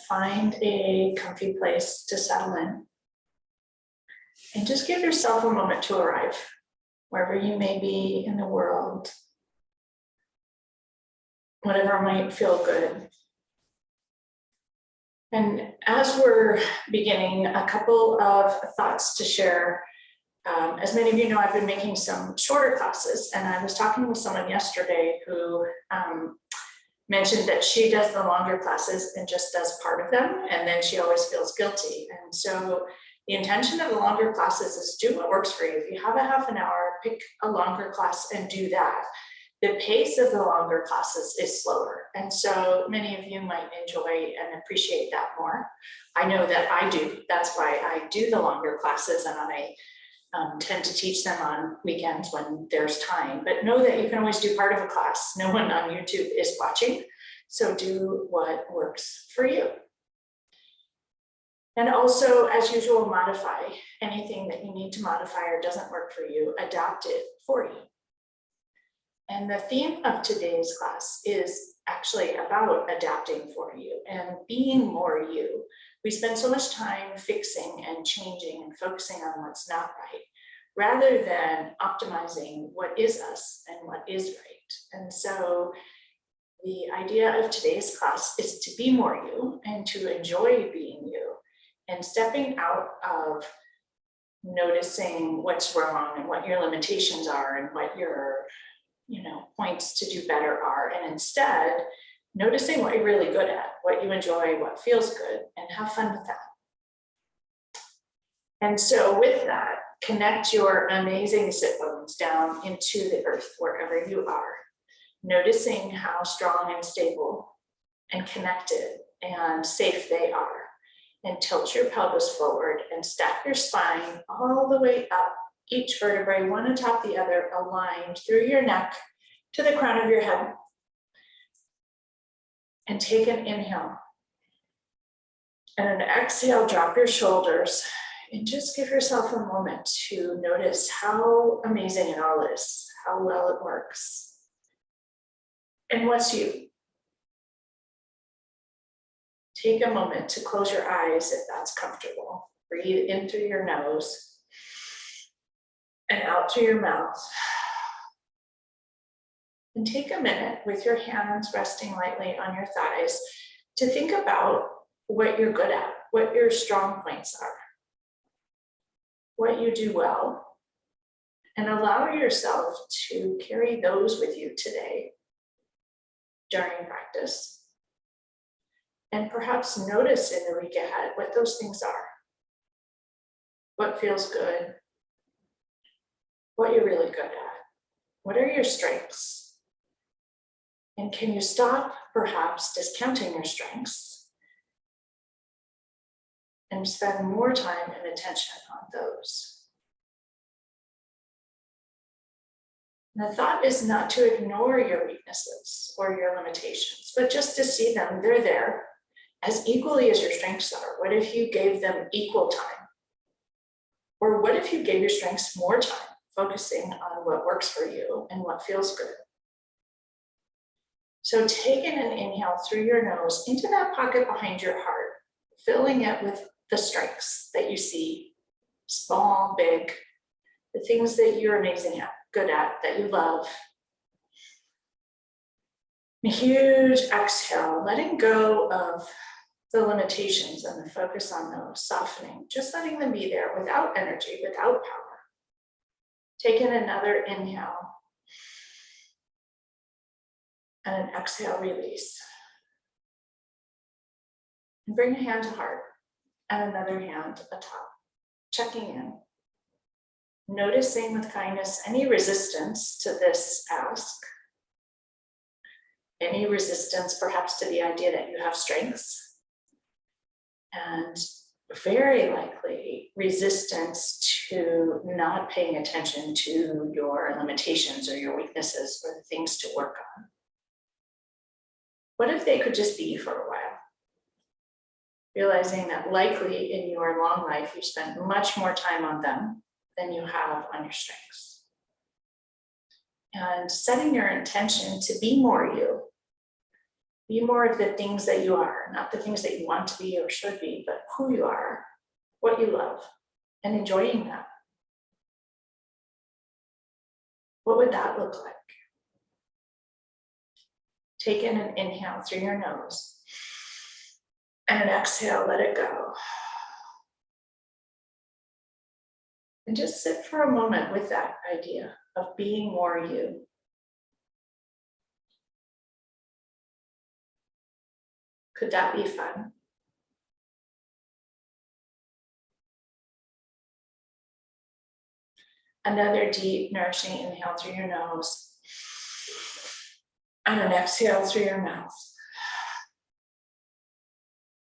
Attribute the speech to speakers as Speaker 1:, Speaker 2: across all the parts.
Speaker 1: find a comfy place to settle in. And just give yourself a moment to arrive, wherever you may be in the world, whatever might feel good. And as we're beginning, a couple of thoughts to share. As many of you know, I've been making some shorter classes, and I was talking with someone yesterday who mentioned that she does the longer classes and just does part of them, and then she always feels guilty. And so the intention of the longer classes is do what works for you. If you have a half an hour, pick a longer class and do that. The pace of the longer classes is slower. And so many of you might enjoy and appreciate that more. I know that I do. That's why I do the longer classes, and I tend to teach them on weekends when there's time. But know that you can always do part of a class. No one on YouTube is watching. So do what works for you. And also, as usual, modify anything that you need to modify or doesn't work for you, adapt it for you. And the theme of today's class is actually about adapting for you and being more you. We spend so much time fixing and changing and focusing on what's not right, rather than optimizing what is us and what is right. And so the idea of today's class is to be more you and to enjoy being you, and stepping out of noticing what's wrong and what your limitations are and what your points to do better are, and instead noticing what you're really good at, what you enjoy, what feels good, and have fun with that. And so with that, connect your amazing sit bones down into the earth wherever you are, noticing how strong and stable and connected and safe they are. And tilt your pelvis forward and stack your spine all the way up, each vertebrae one atop the other, aligned through your neck to the crown of your head. And take an inhale. And an exhale, drop your shoulders and just give yourself a moment to notice how amazing it all is, how well it works, and what's you. Take a moment to close your eyes if that's comfortable. Breathe in through your nose and out through your mouth. And take a minute with your hands resting lightly on your thighs to think about what you're good at, what your strong points are, what you do well, and allow yourself to carry those with you today during practice. And perhaps notice in the week ahead what those things are, what feels good, what you're really good at, what are your strengths. And can you stop perhaps discounting your strengths and spend more time and attention on those? And the thought is not to ignore your weaknesses or your limitations, but just to see them, they're there as equally as your strengths are. What if you gave them equal time? Or what if you gave your strengths more time, focusing on what works for you and what feels good? So taking an inhale through your nose into that pocket behind your heart, filling it with the strengths that you see, small, big, the things that you're amazing at, good at, that you love. A huge exhale, letting go of the limitations and the focus on those, softening, just letting them be there without energy, without power. Taking another inhale. And an exhale, release. And bring a hand to heart and another hand atop, checking in. Noticing with kindness any resistance to this ask, any resistance perhaps to the idea that you have strengths, and very likely resistance to not paying attention to your limitations or your weaknesses or the things to work on. What if they could just be for a while? Realizing that likely in your long life, you spent much more time on them than you have on your strengths. And setting your intention to be more you, Be more of the things that you are, not the things that you want to be or should be, but who you are, what you love, and enjoying that. What would that look like? Take in an inhale through your nose and an exhale, let it go. And just sit for a moment with that idea of being more you. Could that be fun? Another deep, nourishing inhale through your nose and an exhale through your mouth.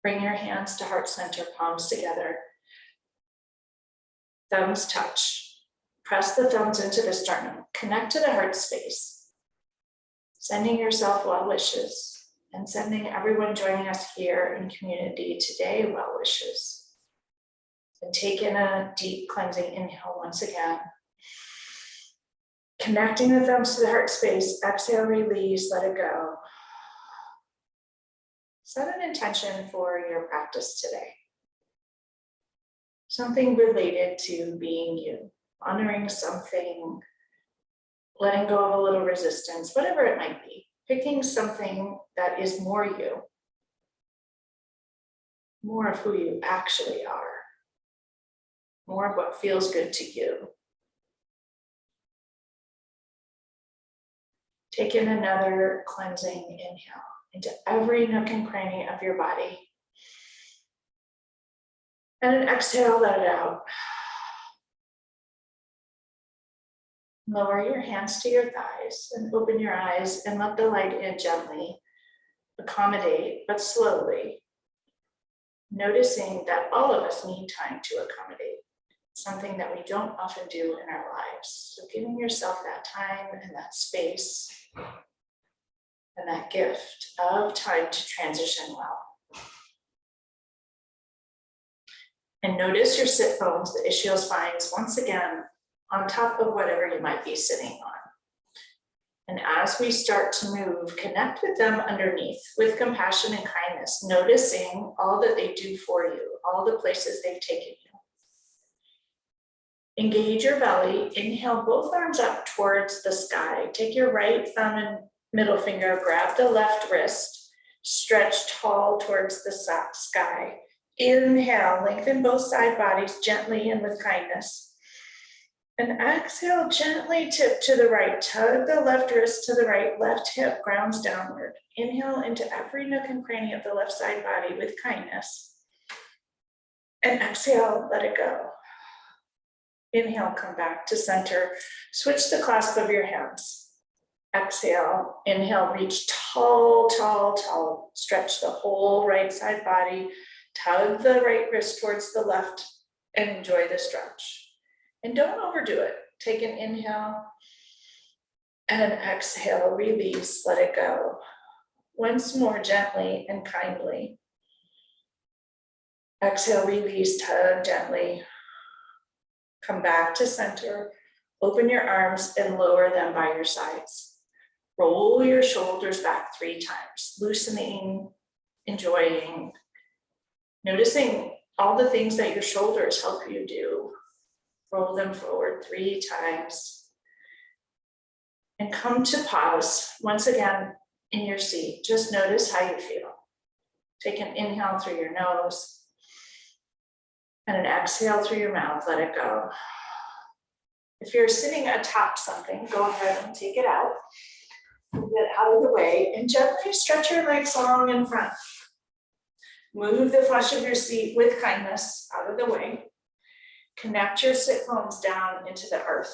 Speaker 1: Bring your hands to heart center, palms together. Thumbs touch. Press the thumbs into the sternum. Connect to the heart space. Sending yourself well wishes and sending everyone joining us here in community today well wishes. And take in a deep cleansing inhale once again. Connecting the thumbs to the heart space. Exhale, release, let it go. Set an intention for your practice today. Something related to being you, honoring something, letting go of a little resistance, whatever it might be. Picking something that is more you, more of who you actually are, more of what feels good to you. Take in another cleansing inhale into every nook and cranny of your body. And an exhale, let it out. Lower your hands to your thighs and open your eyes and let the light in gently. Accommodate, but slowly. Noticing that all of us need time to accommodate, something that we don't often do in our lives. So giving yourself that time and that space and that gift of time to transition well. And notice your sit bones, the ischial spines, once again, on top of whatever you might be sitting on. And as we start to move, connect with them underneath with compassion and kindness, noticing all that they do for you, all the places they've taken you. Engage your belly, inhale both arms up towards the sky. Take your right thumb and middle finger, grab the left wrist, stretch tall towards the sky. Inhale, lengthen both side bodies gently and with kindness. And exhale, gently tip to the right. Tug the left wrist to the right, left hip grounds downward. Inhale into every nook and cranny of the left side body with kindness. And exhale, let it go. Inhale, come back to center. Switch the clasp of your hands. Exhale, inhale, reach tall, tall, tall. Stretch the whole right side body. Tug the right wrist towards the left and enjoy the stretch. And don't overdo it. Take an inhale and an exhale, release, let it go. Once more, gently and kindly. Exhale, release, tug gently. Come back to center. Open your arms and lower them by your sides. Roll your shoulders back 3 times, loosening, enjoying, noticing all the things that your shoulders help you do. Roll them forward 3 times. And come to pause once again in your seat. Just notice how you feel. Take an inhale through your nose and an exhale through your mouth. Let it go. If you're sitting atop something, go ahead and take it out. Move it out of the way and gently stretch your legs long in front. Move the flesh of your seat with kindness out of the way. Connect your sit bones down into the earth.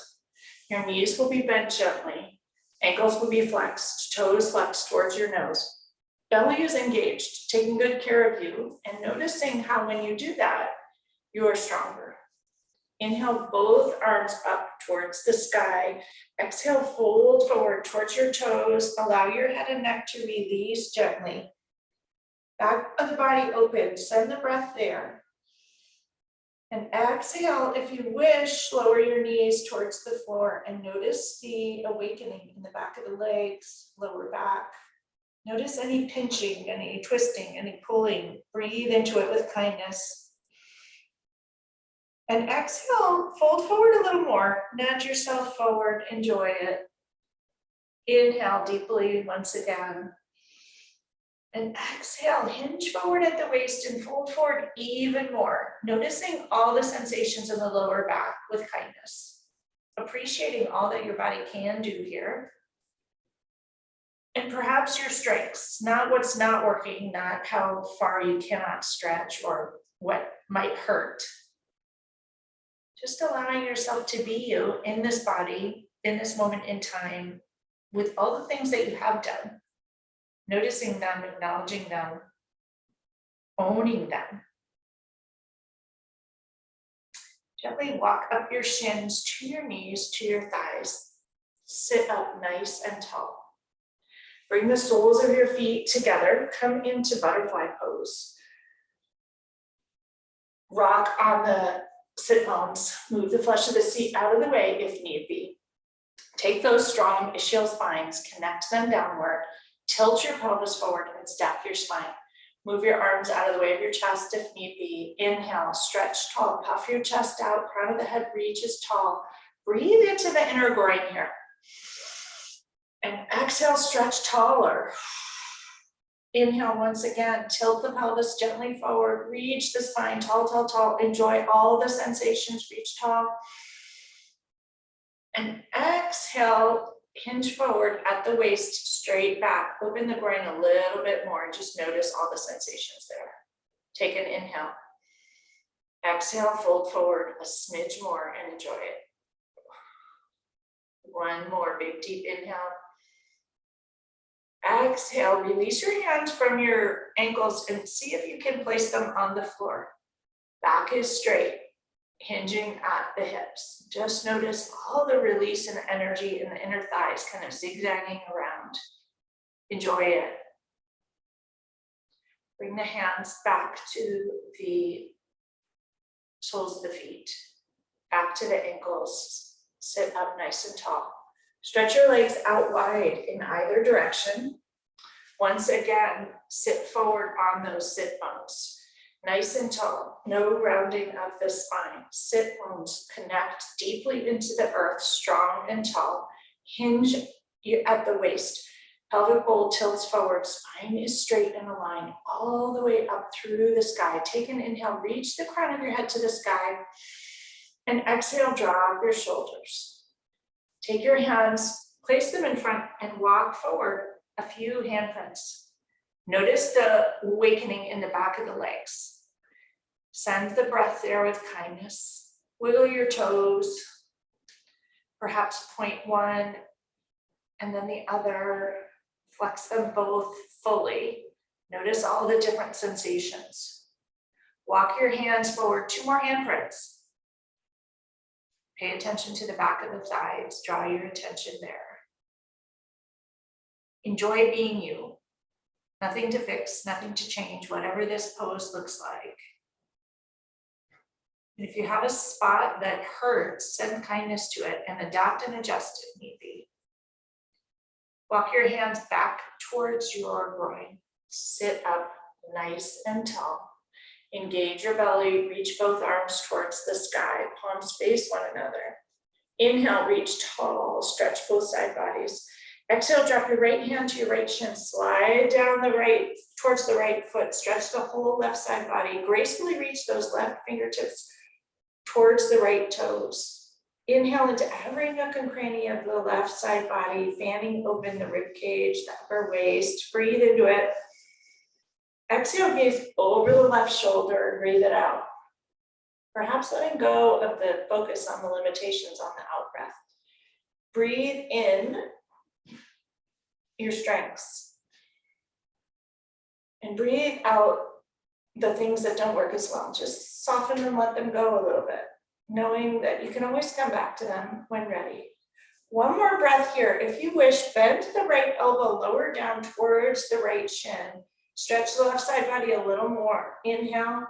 Speaker 1: Your knees will be bent gently. Ankles will be flexed, toes flexed towards your nose. Belly is engaged, taking good care of you and noticing how when you do that, you are stronger. Inhale both arms up towards the sky. Exhale, fold forward towards your toes. Allow your head and neck to release gently. Back of the body open, send the breath there. And exhale, if you wish, lower your knees towards the floor and notice the awakening in the back of the legs, lower back, Notice any pinching, any twisting, any pulling. Breathe into it with kindness. And exhale, fold forward a little more. Nudge yourself forward, enjoy it. Inhale deeply once again. And exhale, hinge forward at the waist and fold forward even more. Noticing all the sensations in the lower back with kindness. Appreciating all that your body can do here. And perhaps your strengths, not what's not working, not how far you cannot stretch or what might hurt. Just allowing yourself to be you in this body, in this moment in time, with all the things that you have done. Noticing them, acknowledging them, owning them. Gently walk up your shins to your knees, to your thighs. Sit up nice and tall. Bring the soles of your feet together. Come into butterfly pose. Rock on the sit bones. Move the flesh of the seat out of the way if need be. Take those strong ischial spines, connect them downward, tilt your pelvis forward and stack your spine. Move your arms out of the way of your chest if need be. Inhale, stretch tall, puff your chest out, crown of the head reaches tall. Breathe into the inner groin here. And exhale, stretch taller. Inhale once again, tilt the pelvis gently forward, reach the spine, tall, tall, tall. Enjoy all the sensations, reach tall. And exhale, hinge forward at the waist, straight back. Open the groin a little bit more. Just notice all the sensations there. Take an inhale. Exhale, fold forward a smidge more and enjoy it. One more big deep inhale. Exhale, release your hands from your ankles and see if you can place them on the floor. Back is straight, hinging at the hips. Just notice all the release and energy in the inner thighs kind of zigzagging around. Enjoy it. Bring the hands back to the soles of the feet, back to the ankles. Sit up nice and tall. Stretch your legs out wide in either direction. Once again, sit forward on those sit bones. Nice and tall, no rounding of the spine. Sit bones connect deeply into the earth, strong and tall. Hinge at the waist. Pelvic bowl tilts forward, spine is straight and aligned all the way up through the sky. Take an inhale, reach the crown of your head to the sky. And exhale, drop your shoulders. Take your hands, place them in front and walk forward a few handprints. Notice the awakening in the back of the legs. Send the breath there with kindness. Wiggle your toes. Perhaps point one and then the other. Flex them both fully. Notice all the different sensations. Walk your hands forward, 2 more handprints. Pay attention to the back of the thighs. Draw your attention there. Enjoy being you. Nothing to fix, nothing to change, whatever this pose looks like. And if you have a spot that hurts, send kindness to it and adapt and adjust if need be. Walk your hands back towards your groin. Sit up nice and tall. Engage your belly, reach both arms towards the sky, palms face one another. Inhale, reach tall, stretch both side bodies. Exhale, drop your right hand to your right shin, slide down the right, towards the right foot, stretch the whole left side body, gracefully reach those left fingertips towards the right toes. Inhale into every nook and cranny of the left side body, fanning open the rib cage, the upper waist, breathe into it. Exhale, gaze over the left shoulder and breathe it out. Perhaps letting go of the focus on the limitations on the out breath. Breathe in your strengths. And breathe out the things that don't work as well. Just soften and let them go a little bit, knowing that you can always come back to them when ready. One more breath here. If you wish, bend the right elbow lower down towards the right shin. Stretch the left side body a little more. Inhale.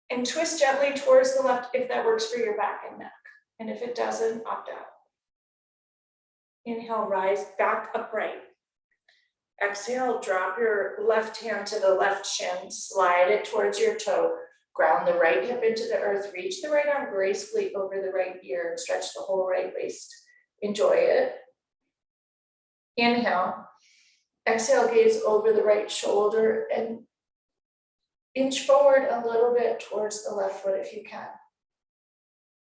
Speaker 1: And twist gently towards the left if that works for your back and neck. And if it doesn't, opt out. Inhale, rise back upright. Exhale, drop your left hand to the left shin, slide it towards your toe, ground the right hip into the earth, reach the right arm gracefully over the right ear and stretch the whole right waist. Enjoy it. Inhale, exhale, gaze over the right shoulder and inch forward a little bit towards the left foot if you can.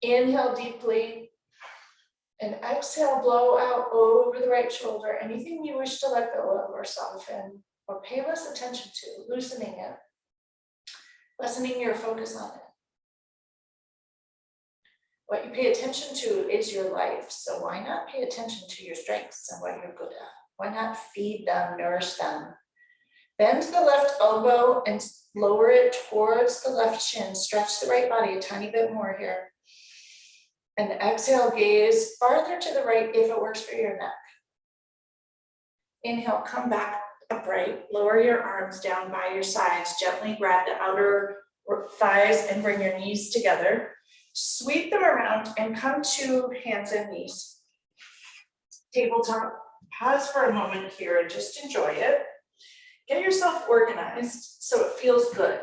Speaker 1: Inhale deeply and exhale, blow out over the right shoulder. Anything you wish to let go of or soften or pay less attention to, loosening it, lessening your focus on it. What you pay attention to is your life. So why not pay attention to your strengths and what you're good at? Why not feed them, nourish them? Bend the left elbow and lower it towards the left shin. Stretch the right body a tiny bit more here. And exhale, gaze farther to the right if it works for your neck. Inhale, come back upright. Lower your arms down by your sides. Gently grab the outer thighs and bring your knees together. Sweep them around and come to hands and knees. Tabletop. Pause for a moment here and just enjoy it. Get yourself organized so it feels good.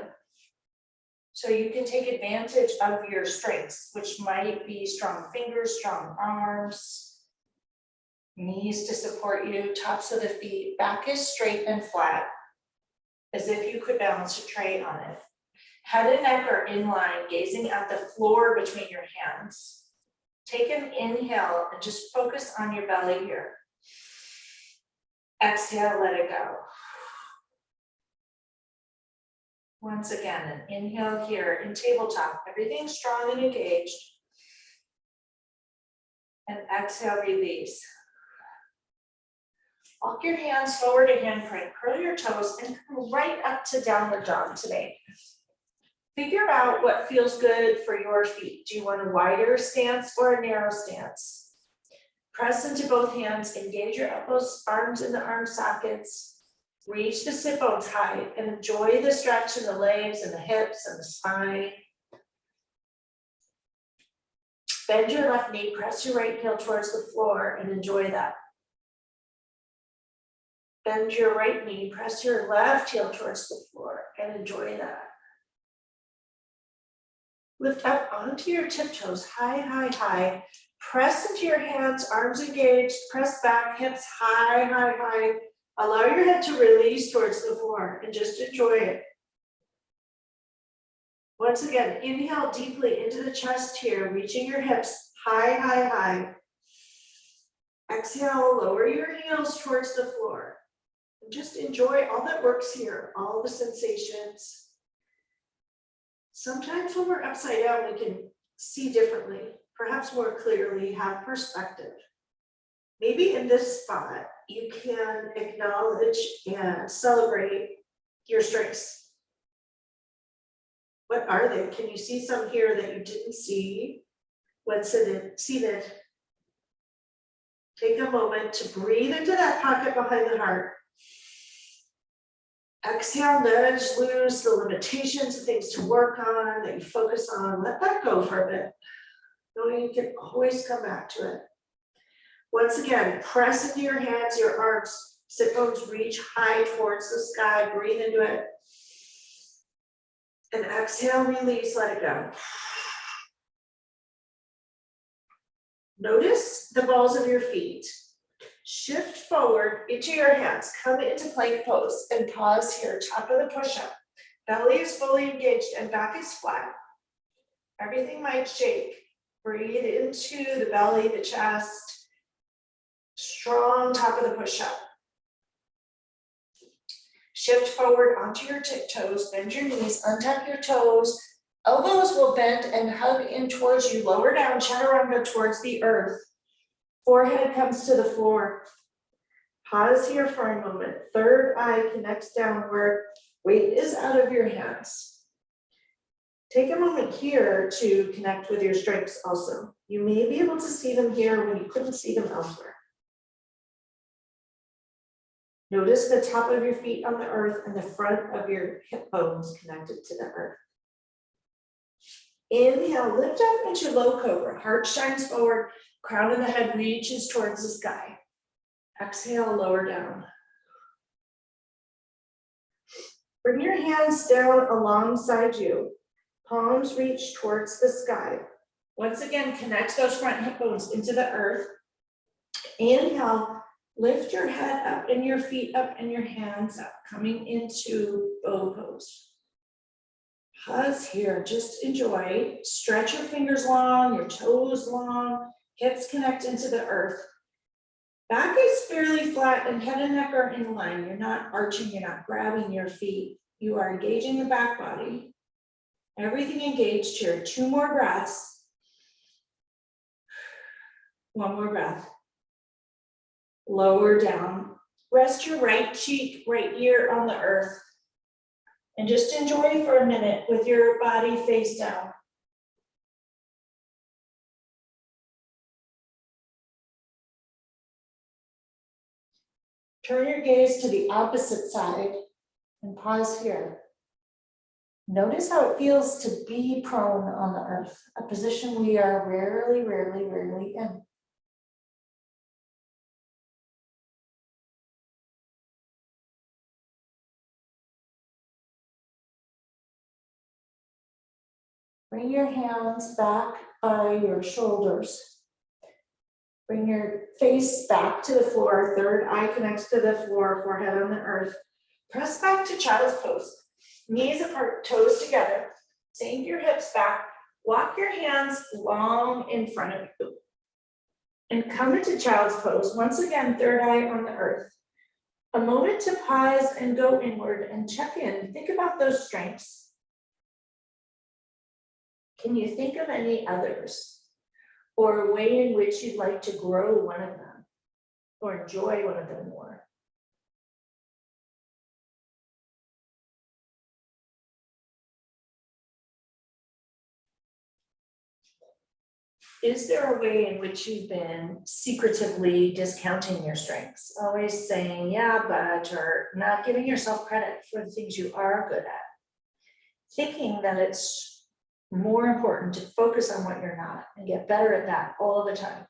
Speaker 1: So you can take advantage of your strengths, which might be strong fingers, strong arms, knees to support you, tops of the feet, back is straight and flat, as if you could balance a tray on it. Head and neck are in line, gazing at the floor between your hands. Take an inhale and just focus on your belly here. Exhale, let it go. Once again, an inhale here in tabletop, everything's strong and engaged. And exhale, release. Walk your hands forward to handprint, curl your toes, and come right up to downward dog today. Figure out what feels good for your feet. Do you want a wider stance or a narrow stance? Press into both hands, engage your elbows, arms in the arm sockets. Reach the sit bones high and enjoy the stretch in the legs and the hips and the spine. Bend your left knee, press your right heel towards the floor and enjoy that. Bend your right knee, press your left heel towards the floor and enjoy that. Lift up onto your tiptoes, high, high, high. Press into your hands, arms engaged, press back, hips high, high, high. Allow your head to release towards the floor and just enjoy it. Once again, inhale deeply into the chest here, reaching your hips high, high, high. Exhale, lower your heels towards the floor. And just enjoy all that works here, all the sensations. Sometimes when we're upside down, we can see differently, perhaps more clearly, have perspective. Maybe in this spot, you can acknowledge and celebrate your strengths. What are they? Can you see some here that you didn't see when seated? Take a moment to breathe into that pocket behind the heart. Exhale, nudge loose the limitations, the things to work on that you focus on. Let that go for a bit. Knowing you can always come back to it. Once again, press into your hands, your arms, sit bones reach high towards the sky, breathe into it. And exhale, release, let it go. Notice the balls of your feet. Shift forward into your hands, come into plank pose and pause here, top of the push-up. Belly is fully engaged and back is flat. Everything might shake. Breathe into the belly, the chest. Strong top of the push-up. Shift forward onto your tiptoes, bend your knees, untuck your toes. Elbows will bend and hug in towards you. Lower down, chaturanga towards the earth. Forehead comes to the floor. Pause here for a moment. Third eye connects downward. Weight is out of your hands. Take a moment here to connect with your strengths also. You may be able to see them here when you couldn't see them elsewhere. Notice the top of your feet on the earth and the front of your hip bones connected to the earth. Inhale, lift up into low cobra. Heart shines forward, crown of the head reaches towards the sky. Exhale, lower down. Bring your hands down alongside you. Palms reach towards the sky. Once again, connect those front hip bones into the earth. Inhale, lift your head up and your feet up and your hands up, coming into bow pose. Pause here, just enjoy. Stretch your fingers long, your toes long, hips connect into the earth. Back is fairly flat and head and neck are in line. You're not arching, you're not grabbing your feet. You are engaging the back body. Everything engaged here. 2 more breaths. 1 more breath. Lower down. Rest your right cheek, right ear on the earth. And just enjoy for a minute with your body face down. Turn your gaze to the opposite side and pause here. Notice how it feels to be prone on the earth, a position we are rarely in. Bring your hands back by your shoulders. Bring your face back to the floor. Third eye connects to the floor, forehead on the earth. Press back to child's pose. Knees apart, toes together. Sink your hips back. Walk your hands long in front of you. And come into child's pose. Once again, third eye on the earth. A moment to pause and go inward and check in. Think about those strengths. Can you think of any others? Or a way in which you'd like to grow one of them or enjoy one of them more? Is there a way in which you've been secretively discounting your strengths? Always saying, yeah, but, or not giving yourself credit for the things you are good at. Thinking that it's more important to focus on what you're not and get better at that all the time.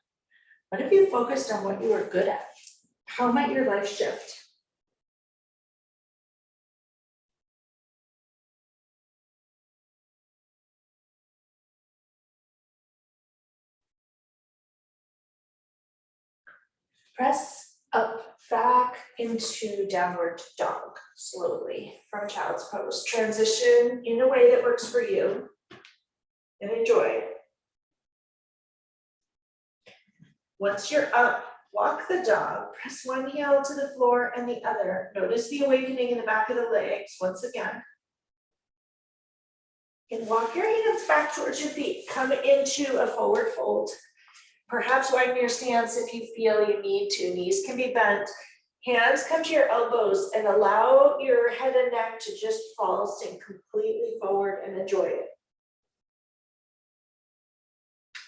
Speaker 1: What if you focused on what you are good at? How might your life shift? Press up, back into downward dog, slowly from child's pose. Transition in a way that works for you and enjoy. Once you're up, walk the dog. Press one heel to the floor and the other. Notice the awakening in the back of the legs once again. And walk your hands back towards your feet. Come into a forward fold. Perhaps widen your stance if you feel you need to. Knees can be bent. Hands come to your elbows and allow your head and neck to just fall, sink completely forward and enjoy it.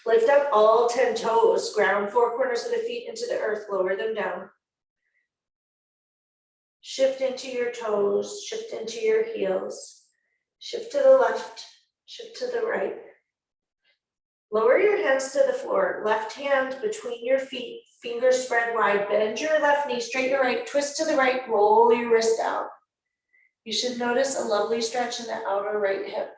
Speaker 1: Lift up all 10 toes, ground 4 corners of the feet into the earth, lower them down. Shift into your toes, shift into your heels. Shift to the left, shift to the right. Lower your hands to the floor, left hand between your feet, fingers spread wide, bend your left knee, straighten your right, twist to the right, roll your wrist out. You should notice a lovely stretch in the outer right hip.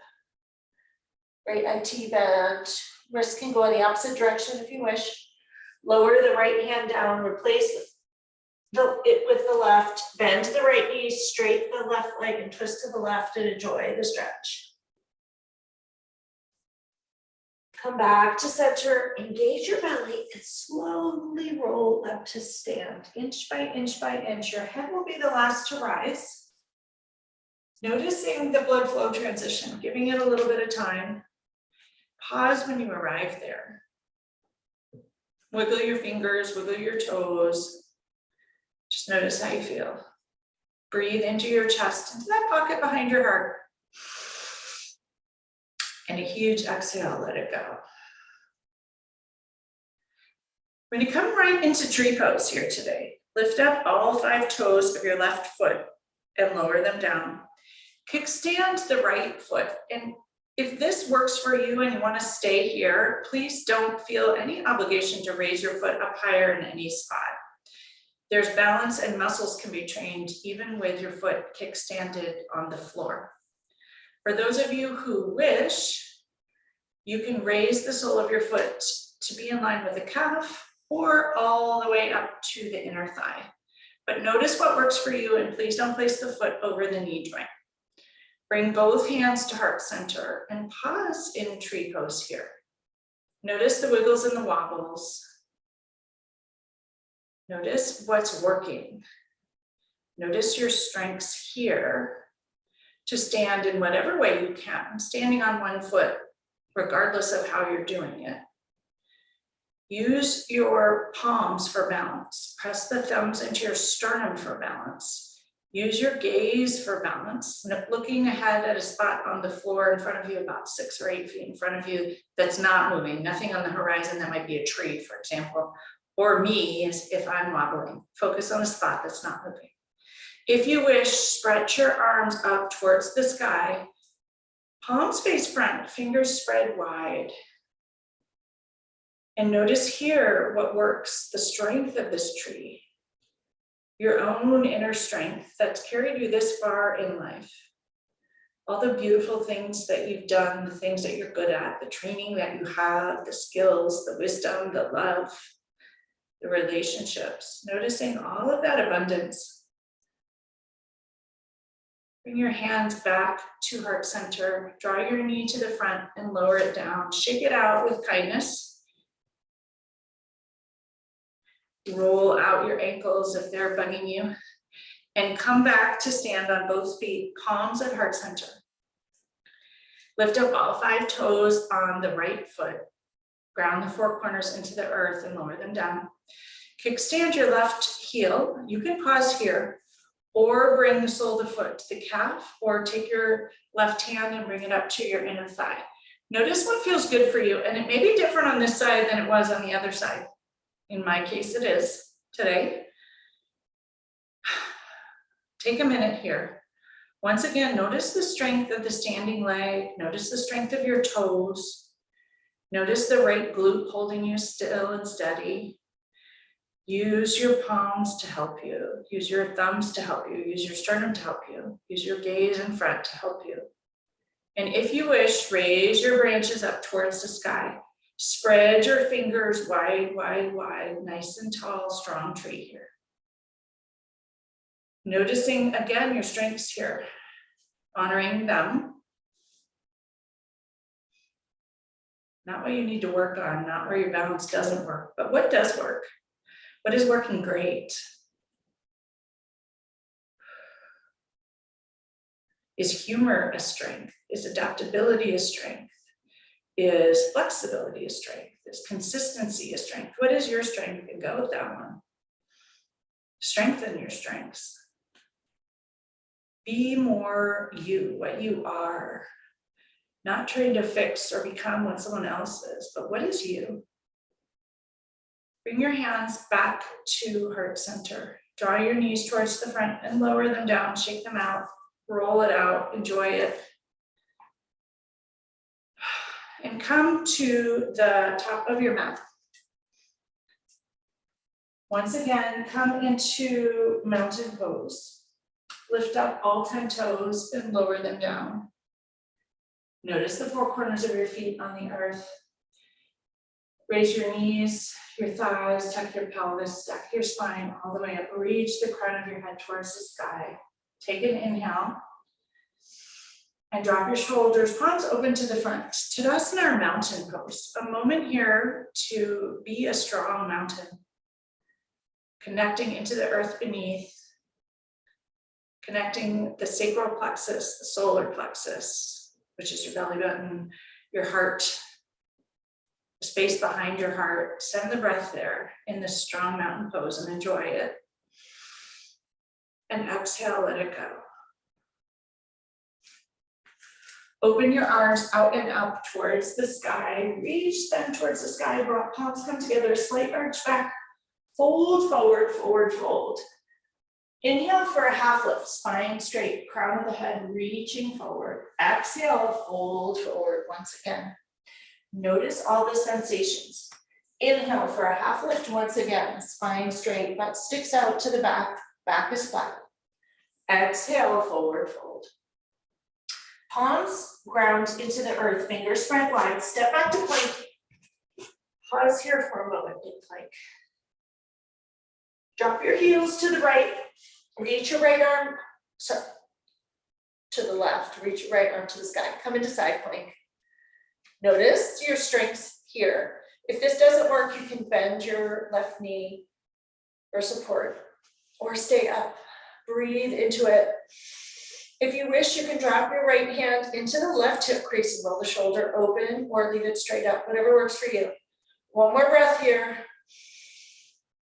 Speaker 1: Right IT bend. Wrist can go in the opposite direction if you wish. Lower the right hand down, replace it with the left, bend the right knee, straighten the left leg and twist to the left and enjoy the stretch. Come back to center, engage your belly and slowly roll up to stand. Inch by inch by inch, your head will be the last to rise. Noticing the blood flow transition, giving it a little bit of time. Pause when you arrive there. Wiggle your fingers, wiggle your toes. Just notice how you feel. Breathe into your chest, into that pocket behind your heart. And a huge exhale, let it go. When you come right into tree pose here today, lift up all 5 toes of your left foot and lower them down. Kickstand the right foot. And if this works for you and you want to stay here, please don't feel any obligation to raise your foot up higher in any spot.
Speaker 2: There's balance and muscles can be trained even with your foot kickstanded on the floor. For those of you who wish, you can raise the sole of your foot to be in line with the calf or all the way up to the inner thigh. But notice what works for you, and please don't place the foot over the knee joint. Bring both hands to heart center and pause in tree pose here. Notice the wiggles and the wobbles. Notice what's working. Notice your strengths here to stand in whatever way you can, standing on one foot, regardless of how you're doing it. Use your palms for balance. Press the thumbs into your sternum for balance. Use your gaze for balance, looking ahead at a spot on the floor in front of you, about 6 or 8 feet in front of you, that's not moving, nothing on the horizon. That might be a tree, for example, or me if I'm wobbling. Focus on a spot that's not moving. If you wish, spread your arms up towards the sky, palms face front, fingers spread wide. And notice here what works, the strength of this tree, your own inner strength that's carried you this far in life. All the beautiful things that you've done, the things that you're good at, the training that you have, the skills, the wisdom, the love, the relationships, noticing all of that abundance. Bring your hands back to heart center, draw your knee to the front and lower it down. Shake it out with kindness. Roll out your ankles if they're bugging you, and come back to stand on both feet, palms at heart center. Lift up all 5 toes on the right foot. Ground the 4 corners into the earth and lower them down. Kickstand your left heel. You can pause here or bring the sole of the foot to the calf, or take your left hand and bring it up to your inner thigh. Notice what feels good for you, and it may be different on this side than it was on the other side. In my case, it is today. Take a minute here. Once again, notice the strength of the standing leg. Notice the strength of your toes. Notice the right glute holding you still and steady. Use your palms to help you. Use your thumbs to help you. Use your sternum to help you. Use your gaze in front to help you. And if you wish, raise your branches up towards the sky. Spread your fingers wide, wide, wide, nice and tall, strong tree here. Noticing again your strengths here, honoring them. Not what you need to work on, not where your balance doesn't work, but what does work? What is working great? Is humor a strength? Is adaptability a strength? Is flexibility a strength? Is consistency a strength? What is your strength? And go with that one. Strengthen your strengths. Be more you, what you are. Not trying to fix or become what someone else is, but what is you? Bring your hands back to heart center. Draw your knees towards the front and lower them down, shake them out, roll it out, enjoy it. And come to the top of your mat. Once again, come into mountain pose. Lift up all 10 toes and lower them down. Notice the 4 corners of your feet on the earth. Raise your knees, your thighs, tuck your pelvis, stack your spine all the way up. Reach the crown of your head towards the sky. Take an inhale. And drop your shoulders, palms open to the front. Tadasana or mountain pose. A moment here to be a strong mountain. Connecting into the earth beneath. Connecting the sacral plexus, the solar plexus, which is your belly button, your heart, the space behind your heart. Send the breath there in this strong mountain pose and enjoy it. And exhale, let it go. Open your arms out and up towards the sky. Reach them towards the sky. Palms come together, slight arch back. Fold forward, forward, fold. Inhale for a half lift, spine straight, crown of the head reaching forward. Exhale, fold forward once again. Notice all the sensations.
Speaker 1: Inhale for a half lift once again, spine straight, butt sticks out to the back, back is flat. Exhale, forward fold. Palms ground into the earth, fingers spread wide, step back to plank. Pause here for a moment in plank. Drop your heels to the right, reach your right arm, to the left, reach your right arm to the sky, come into side plank. Notice your strengths here. If this doesn't work, you can bend your left knee for support or stay up. Breathe into it. If you wish, you can drop your right hand into the left hip crease and roll the shoulder open or leave it straight up, whatever works for you. One more breath here.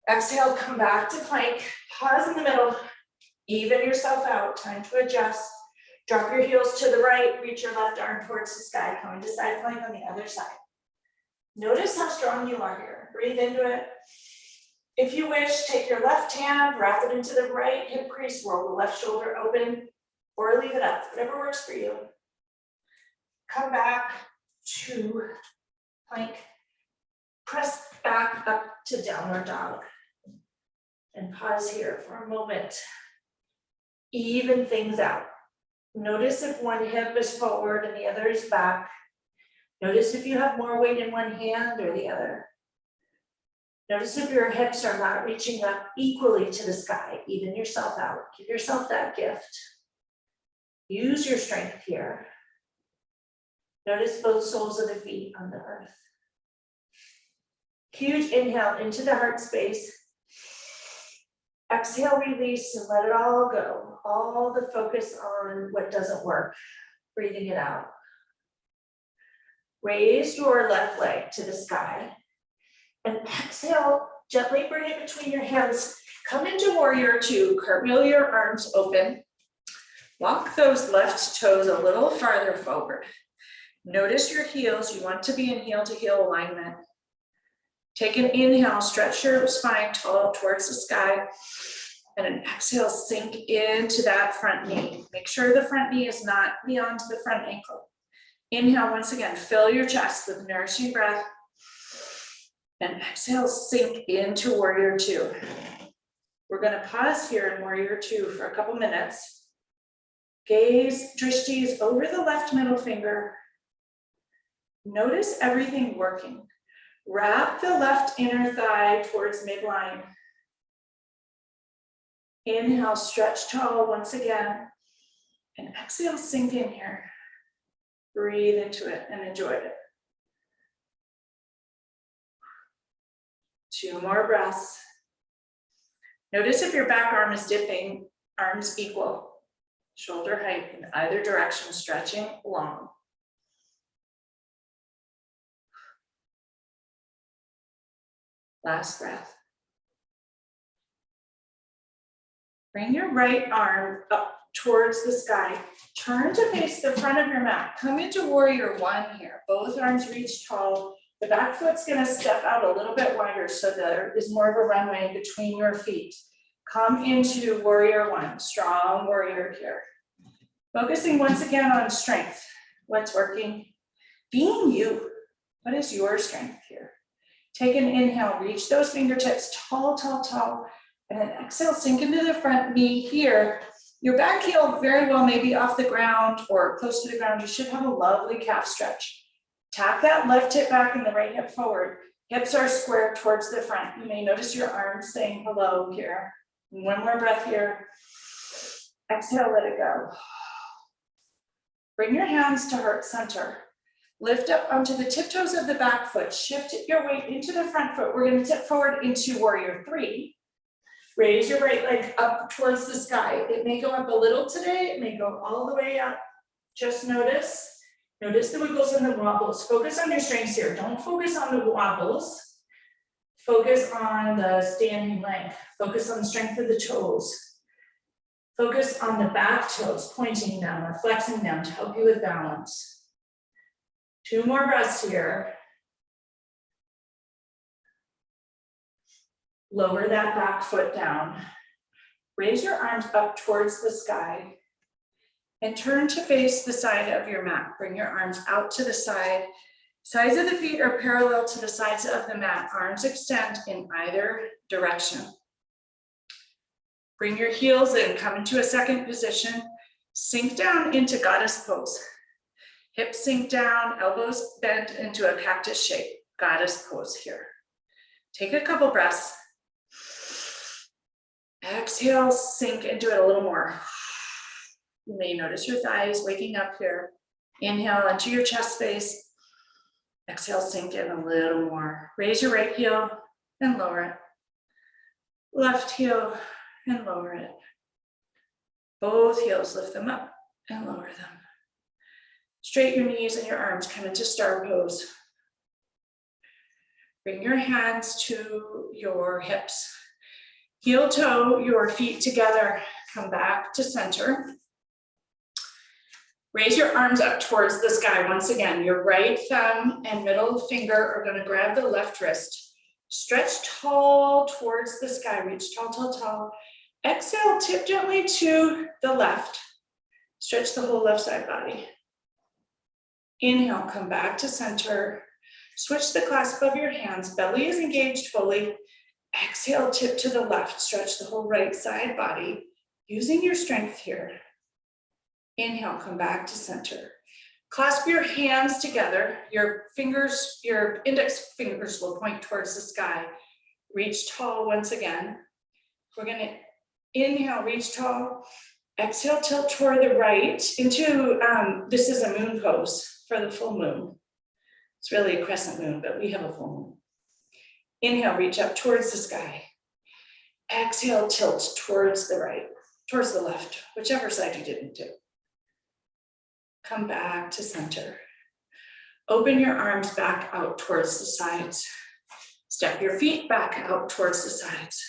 Speaker 1: Exhale, come back to plank. Pause in the middle. Even yourself out. Time to adjust. Drop your heels to the right. Reach your left arm towards the sky. Come into side plank on the other side. Notice how strong you are here. Breathe into it. If you wish, take your left hand, wrap it into the right hip crease, roll the left shoulder open, or leave it up, whatever works for you. Come back to plank. Press back up to downward dog. And pause here for a moment. Even things out. Notice if one hip is forward and the other is back. Notice if you have more weight in one hand or the other. Notice if your hips are not reaching up equally to the sky. Even yourself out. Give yourself that gift. Use your strength here. Notice both soles of the feet on the earth. Huge inhale into the heart space. Exhale, release, and let it all go. All the focus on what doesn't work. Breathing it out. Raise your left leg to the sky. And exhale, gently bring it between your hands. Come into warrior two. Cartwheel your arms open. Walk those left toes a little farther forward. Notice your heels. You want to be in heel to heel alignment. Take an inhale, stretch your spine tall towards the sky. And an exhale, sink into that front knee. Make sure the front knee is not beyond the front ankle. Inhale once again, fill your chest with nourishing breath. And exhale, sink into warrior two. We're going to pause here in warrior two for a couple minutes. Gaze, drishtis over the left middle finger. Notice everything working. Wrap the left inner thigh towards midline. Inhale, stretch tall once again. And exhale, sink in here. Breathe into it and enjoy it. 2 more breaths. Notice if your back arm is dipping, arms equal. Shoulder height in either direction, stretching long. Last breath. Bring your right arm up towards the sky. Turn to face the front of your mat. Come into warrior one here. Both arms reach tall. The back foot's gonna step out a little bit wider so there is more of a runway between your feet. Come into warrior one, strong warrior here. Focusing once again on strength. What's working? Being you. What is your strength here? Take an inhale, reach those fingertips tall, tall, tall. And then exhale, sink into the front knee here. Your back heel very well may be off the ground or close to the ground. You should have a lovely calf stretch. Tap that left hip back and the right hip forward. Hips are square towards the front. You may notice your arms saying hello here. One more breath here. Exhale, let it go. Bring your hands to heart center. Lift up onto the tiptoes of the back foot. Shift your weight into the front foot. We're going to tip forward into warrior three. Raise your right leg up towards the sky. It may go up a little today. It may go all the way up. Just notice. Notice the wiggles and the wobbles. Focus on your strengths here. Don't focus on the wobbles. Focus on the standing length. Focus on the strength of the toes. Focus on the back toes, pointing them or flexing them to help you with balance. 2 more breaths here. Lower that back foot down. Raise your arms up towards the sky and turn to face the side of your mat. Bring your arms out to the side
Speaker 2: Sides of the feet are parallel to the sides of the mat. Arms extend in either direction. Bring your heels in, come into a second position. Sink down into goddess pose. Hips sink down, elbows bend into a cactus shape. Goddess pose here. Take a couple breaths. Exhale, sink into it a little more. You may notice your thighs waking up here. Inhale into your chest space. Exhale, sink in a little more. Raise your right heel and lower it. Left heel and lower it. Both heels, lift them up and lower them. Straighten your knees and your arms, come into star pose. Bring your hands to your hips. Heel toe your feet together. Come back to center. Raise your arms up towards the sky. Once again, your right thumb and middle finger are going to grab the left wrist. Stretch tall towards the sky. Reach tall, tall, tall. Exhale, tip gently to the left. Stretch the whole left side body. Inhale, come back to center. Switch the clasp of your hands. Belly is engaged fully. Exhale, tip to the left. Stretch the whole right side body. Using your strength here. Inhale, come back to center. Clasp your hands together. Your fingers, your index fingers will point towards the sky. Reach tall once again. We're going to inhale, reach tall. Exhale, tilt toward the right into, this is a moon pose for the full moon. It's really a crescent moon, but we have a full moon. Inhale, reach up towards the sky. Exhale, tilt towards the right, towards the left, whichever side you didn't do. Come back to center. Open your arms back out towards the sides. Step your feet back out towards the sides.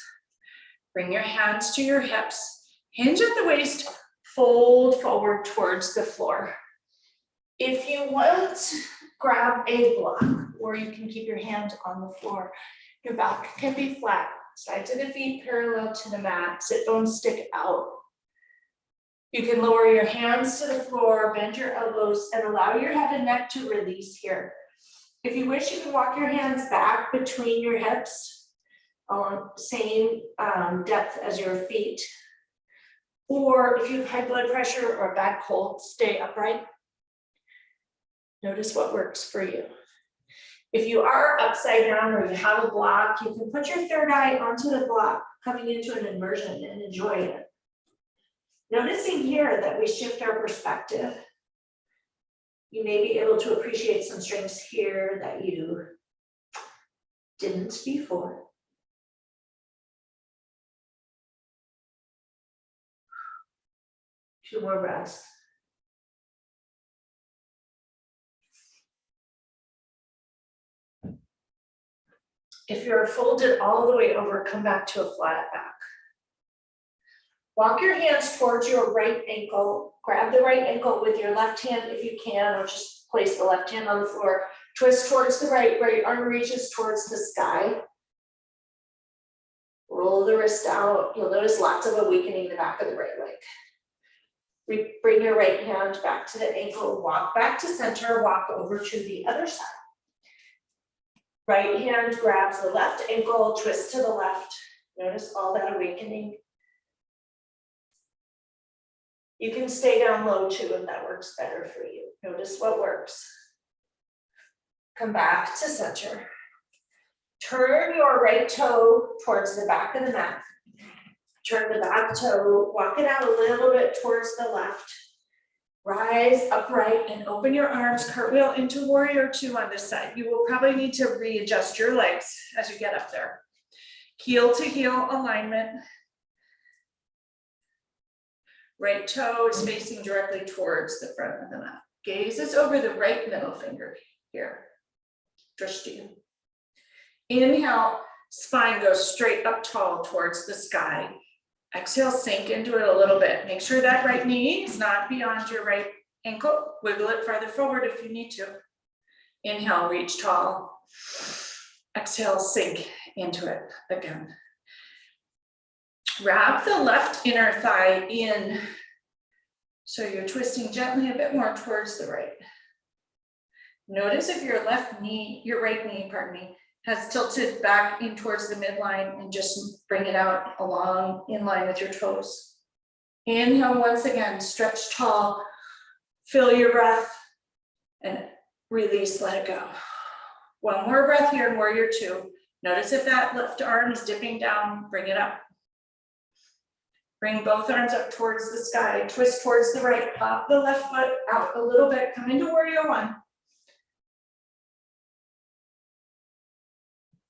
Speaker 2: Bring your hands to your hips. Hinge at the waist, fold forward towards the floor. If you want, grab a block, or you can keep your hand on the floor. Your back can be flat. Sides of the feet parallel to the mat. Sit bones stick out. You can lower your hands to the floor, bend your elbows, and allow your head and neck to release here. If you wish, you can walk your hands back between your hips, along the same depth as your feet. Or if you have high blood pressure or a bad cold, stay upright. Notice what works for you. If you are upside down or you have a block, you can put your third eye onto the block, coming into an immersion and enjoy it. Noticing here that we shift our perspective. You may be able to appreciate some strengths here that you didn't before. Two more breaths. If you're folded all the way over, come back to a flat back. Walk your hands towards your right ankle. Grab the right ankle with your left hand if you can, or just place the left hand on the floor. Twist towards the right arm reaches towards the sky. Roll the wrist out. You'll notice lots of awakening in the back of the right leg. Bring your right hand back to the ankle. Walk back to center. Walk over to the other side. Right hand grabs the left ankle. Twist to the left. Notice all that awakening. You can stay down low too if that works better for you. Notice what works. Come back to center. Turn your right toe towards the back of the mat. Turn the back toe, walk it out a little bit towards the left. Rise upright and open your arms, cartwheel into warrior two on this side. You will probably need to readjust your legs as you get up there. Heel to heel alignment. Right toe is facing directly towards the front of the mat. Gaze is over the right middle finger here. Drishti. Inhale, spine goes straight up tall towards the sky. Exhale, sink into it a little bit. Make sure that right knee is not beyond your right ankle. Wiggle it farther forward if you need to. Inhale, reach tall. Exhale, sink into it again. Wrap the left inner thigh in. So you're twisting gently a bit more towards the right. Notice if your right knee, pardon me, has tilted back in towards the midline, and just bring it out along in line with your toes. Inhale once again, stretch tall, fill your breath, and release, let it go. One more breath here in warrior two. Notice if that left arm is dipping down, bring it up. Bring both arms up towards the sky, twist towards the right, pop the left foot out a little bit, come into warrior one.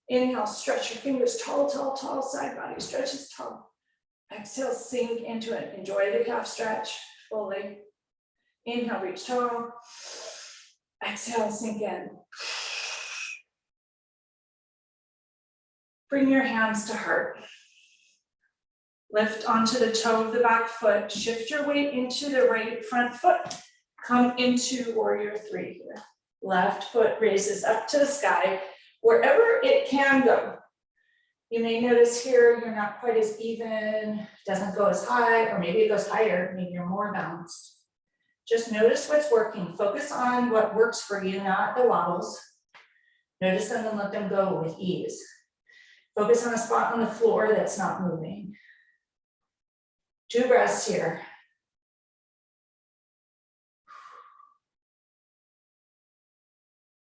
Speaker 2: Inhale, stretch your fingers tall, tall, tall, side body stretches tall. Exhale, sink into it. Enjoy the calf stretch fully. Inhale, reach tall. Exhale, sink in. Bring your hands to heart. Lift onto the toe of the back foot. Shift your weight into the right front foot. Come into warrior three here. Left foot raises up to the sky, wherever it can go. You may notice here you're not quite as even, doesn't go as high, or maybe it goes higher, maybe you're more balanced. Just notice what's working. Focus on what works for you, not the wobbles. Notice them and let them go with ease. Focus on a spot on the floor that's not moving. 2 breaths here.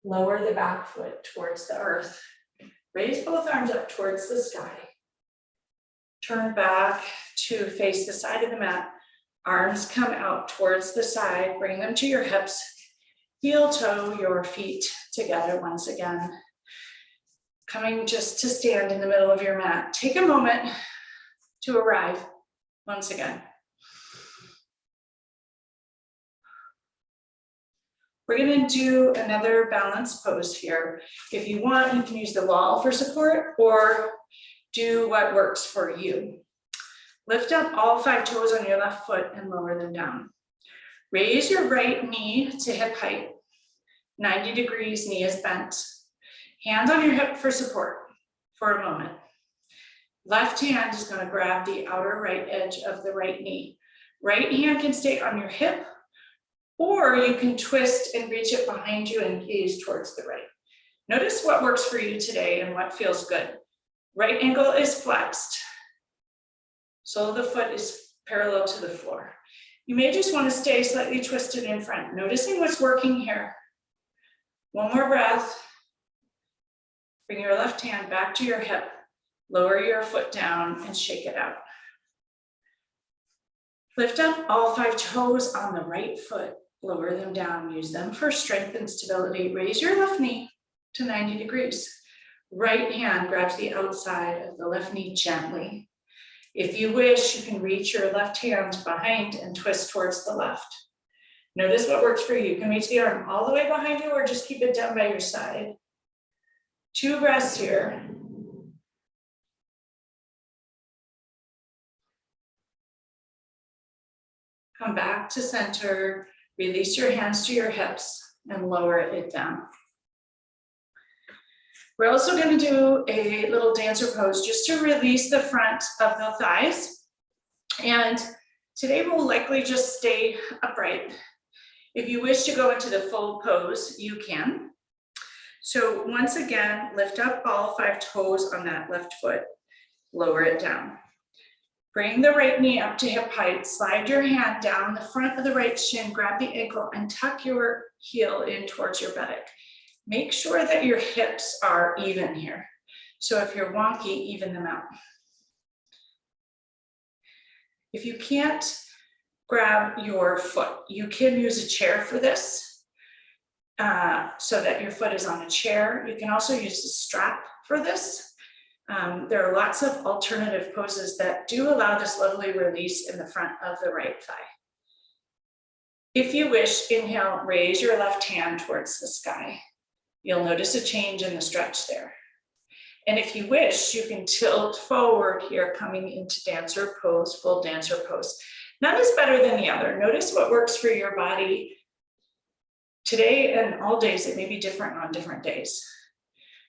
Speaker 2: Lower the back foot towards the earth. Raise both arms up towards the sky. Turn back to face the side of the mat. Arms come out towards the side. Bring them to your hips. Heel toe your feet together once again. Coming just to stand in the middle of your mat. Take a moment to arrive once again. We're going to do another balance pose here. If you want, you can use the wall for support or do what works for you. Lift up all 5 toes on your left foot and lower them down. Raise your right knee to hip height. 90 degrees, knee is bent. Hands on your hip for support for a moment. Left hand is going to grab the outer right edge of the right knee. Right hand can stay on your hip, or you can twist and reach it behind you and gaze towards the right. Notice what works for you today and what feels good. Right ankle is flexed. Sole of the foot is parallel to the floor. You may just want to stay slightly twisted in front, noticing what's working here. One more breath. Bring your left hand back to your hip. Lower your foot down and shake it out. Lift up all 5 toes on the right foot. Lower them down. Use them for strength and stability. Raise your left knee to 90 degrees. Right hand grabs the outside of the left knee gently. If you wish, you can reach your left hand behind and twist towards the left. Notice what works for you. You can reach the arm all the way behind you or just keep it down by your side. 2 breaths here. Come back to center. Release your hands to your hips and lower it down. We're also going to do a little dancer pose just to release the front of the thighs. And today we'll likely just stay upright. If you wish to go into the full pose, you can. So once again, lift up all 5 toes on that left foot, lower it down. Bring the right knee up to hip height, slide your hand down the front of the right shin, grab the ankle and tuck your heel in towards your buttock. Make sure that your hips are even here. So if you're wonky, even them out. If you can't grab your foot, you can use a chair for this so that your foot is on a chair. You can also use a strap for this. There are lots of alternative poses that do allow this lovely release in the front of the right thigh. If you wish, inhale, raise your left hand towards the sky. You'll notice a change in the stretch there. And if you wish, you can tilt forward here, coming into dancer pose, full dancer pose. None is better than the other. Notice what works for your body. Today and all days, it may be different on different days.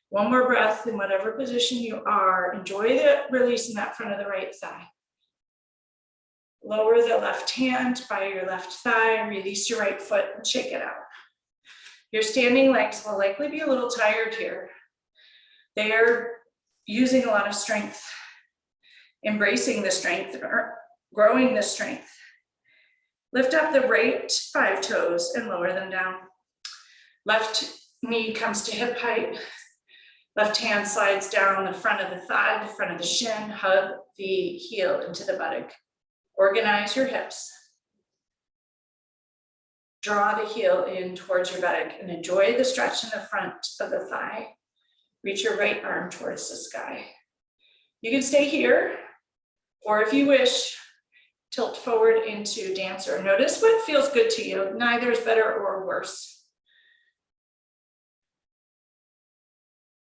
Speaker 2: One more breath in whatever position you are. Enjoy the release in that front of the right thigh. Lower the left hand by your left thigh, release your right foot and shake it out. Your standing legs will likely be a little tired here. They are using a lot of strength, embracing the strength, or growing the strength. Lift up the right 5 toes and lower them down. Left knee comes to hip height. Left hand slides down the front of the thigh, the front of the shin. Hug the heel into the buttock. Organize your hips. Draw the heel in towards your buttock and enjoy the stretch in the front of the thigh. Reach your right arm towards the sky. You can stay here, or if you wish, tilt forward into dancer. Notice what feels good to you. Neither is better or worse.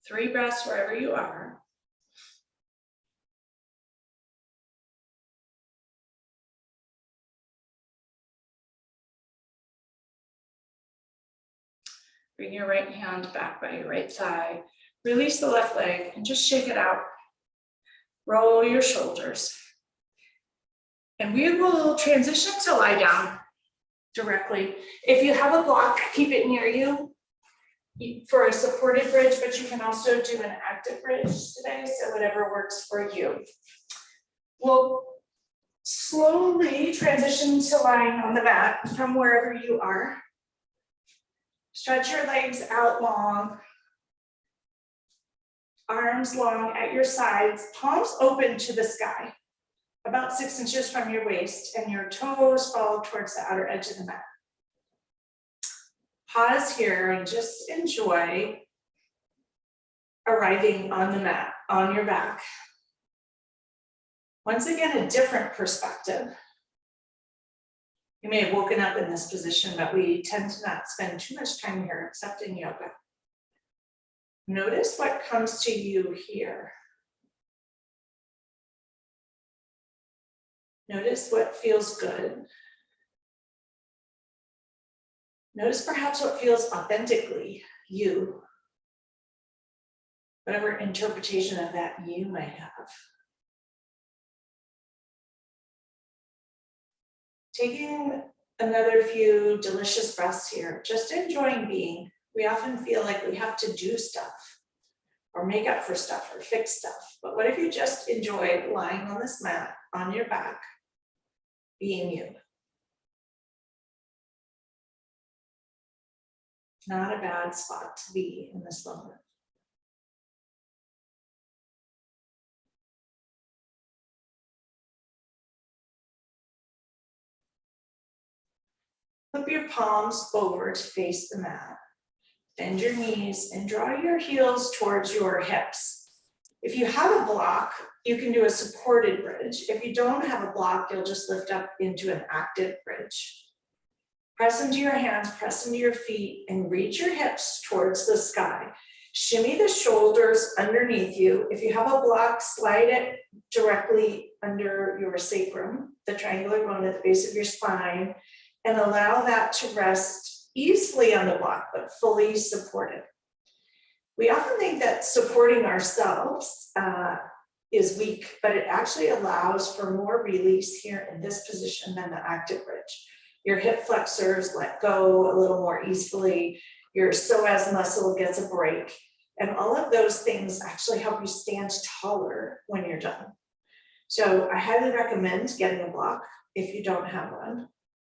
Speaker 2: 3 breaths wherever you are. Bring your right hand back by your right thigh. Release the left leg and just shake it out. Roll your shoulders. And we will transition to lie down directly. If you have a block, keep it near you for a supported bridge, but you can also do an active bridge today, so whatever works for you. We'll slowly transition to lying on the mat from wherever you are. Stretch your legs out long, arms long at your sides, palms open to the sky, about 6 inches from your waist, and your toes fall towards the outer edge of the mat. Pause here and just enjoy arriving on the mat, on your back. Once again, a different perspective. You may have woken up in this position, but we tend to not spend too much time here except in yoga. Notice what comes to you here. Notice what feels good. Notice perhaps what feels authentically you. Whatever interpretation of that you might have. Taking another few delicious breaths here, just enjoying being. We often feel like we have to do stuff or make up for stuff or fix stuff. But what if you just enjoy lying on this mat on your back, being you? Not a bad spot to be in this moment. Flip your palms over to face the mat. Bend your knees and draw your heels towards your hips. If you have a block, you can do a supported bridge. If you don't have a block, you'll just lift up into an active bridge. Press into your hands, press into your feet, and reach your hips towards the sky. Shimmy the shoulders underneath you. If you have a block, slide it directly under your sacrum, the triangular bone at the base of your spine, and allow that to rest easily on the block, but fully supported. We often think that supporting ourselves is weak, but it actually allows for more release here in this position than the active bridge. Your hip flexors let go a little more easily. Your psoas muscle gets a break. And all of those things actually help you stand taller when you're done. So I highly recommend getting a block if you don't have one.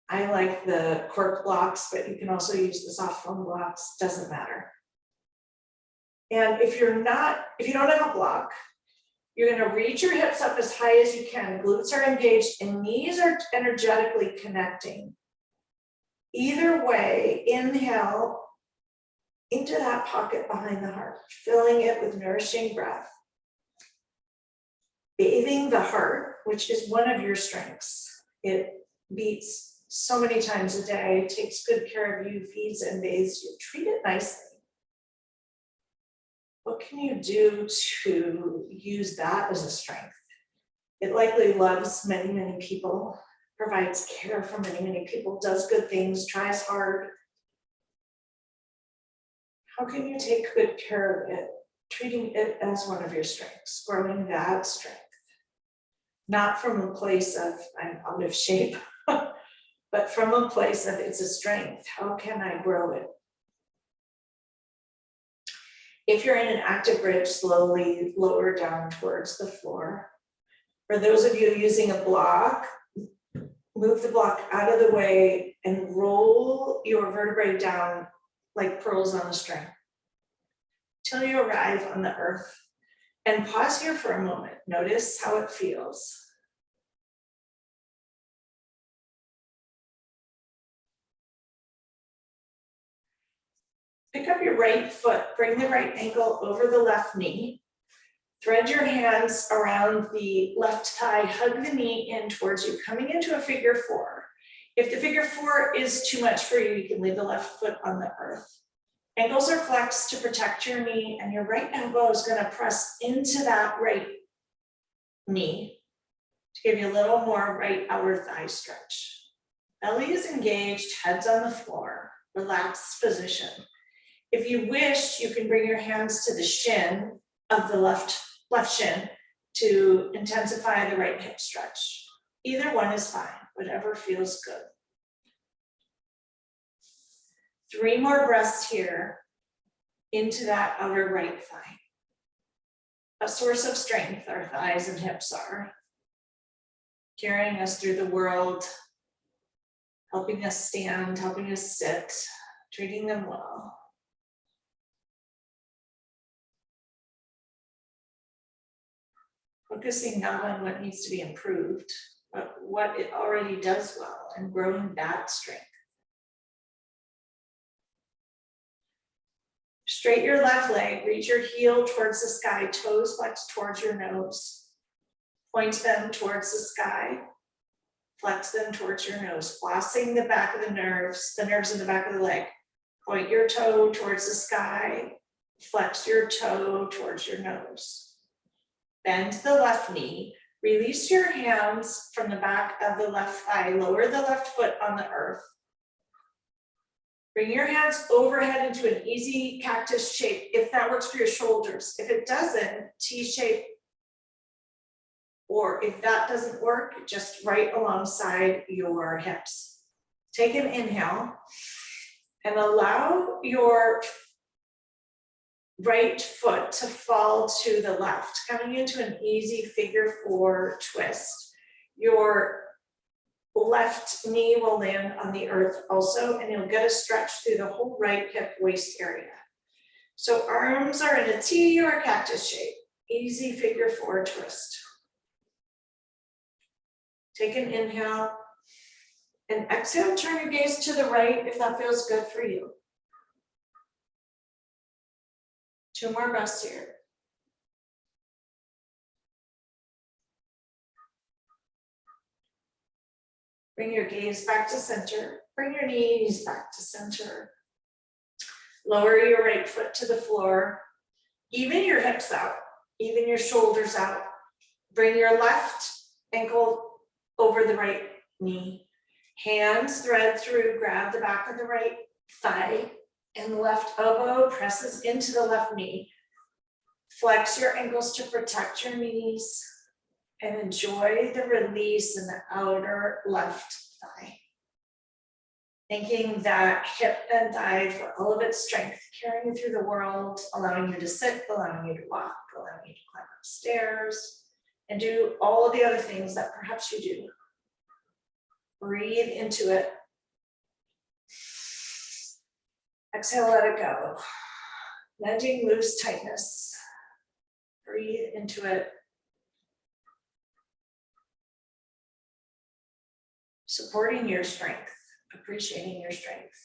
Speaker 2: I like the cork blocks, but you can also use the soft foam blocks, doesn't matter. And if you don't have a block, you're gonna reach your hips up as high as you can. Glutes are engaged and knees are energetically connecting. Either way, inhale into that pocket behind the heart, filling it with nourishing breath. Bathing the heart, which is one of your strengths. It beats so many times a day, takes good care of you, feeds and bathes you. Treat it nicely. What can you do to use that as a strength? It likely loves many, many people, provides care for many, many people, does good things, tries hard. How can you take good care of it? Treating it as one of your strengths, growing that strength. Not from a place of I'm out of shape, but from a place of it's a strength. How can I grow it?
Speaker 3: If you're in an active bridge, slowly lower down towards the floor. For those of you using a block, move the block out of the way and roll your vertebrae down like pearls on a string till you arrive on the earth. And pause here for a moment. Notice how it feels. Pick up your right foot, bring the right ankle over the left knee. Thread your hands around the left thigh, hug the knee in towards you, coming into a figure four. If the figure four is too much for you, you can leave the left foot on the earth. Ankles are flexed to protect your knee, and your right elbow is going to press into that right knee to give you a little more right outer thigh stretch. Belly is engaged, head's on the floor, relaxed position. If you wish, you can bring your hands to the shin of the left shin to intensify the right hip stretch. Either one is fine, whatever feels good. 3 more breaths here into that outer right thigh. A source of strength our thighs and hips are, carrying us through the world, helping us stand, helping us sit, treating them well. Focusing not on what needs to be improved, but what it already does well, and growing that strength. Straight your left leg, reach your heel towards the sky, toes flex towards your nose. Point them towards the sky, flex them towards your nose, flossing the back of the nerves in the back of the leg. Point your toe towards the sky, flex your toe towards your nose. Bend the left knee, release your hands from the back of the left thigh, lower the left foot on the earth. Bring your hands overhead into an easy cactus shape if that works for your shoulders. If it doesn't, T-shape, or if that doesn't work, just right alongside your hips. Take an inhale and allow your right foot to fall to the left, coming into an easy figure four twist. Your left knee will land on the earth also, and you'll get a stretch through the whole right hip waist area. So arms are in a T or a cactus shape, easy figure four twist. Take an inhale and exhale, turn your gaze to the right if that feels good for you. 2 more breaths here. Bring your gaze back to center. Bring your knees back to center. Lower your right foot to the floor. Even your hips out, even your shoulders out. Bring your left ankle over the right knee. Hands thread through, grab the back of the right thigh, and the left elbow presses into the left knee. Flex your ankles to protect your knees and enjoy the release in the outer left thigh. Thanking that hip and thigh for all of its strength, carrying you through the world, allowing you to sit, allowing you to walk, allowing you to climb upstairs, and do all of the other things that perhaps you do. Breathe into it. Exhale, let it go. Letting loose tightness. Breathe into it. Supporting your strength, appreciating your strength.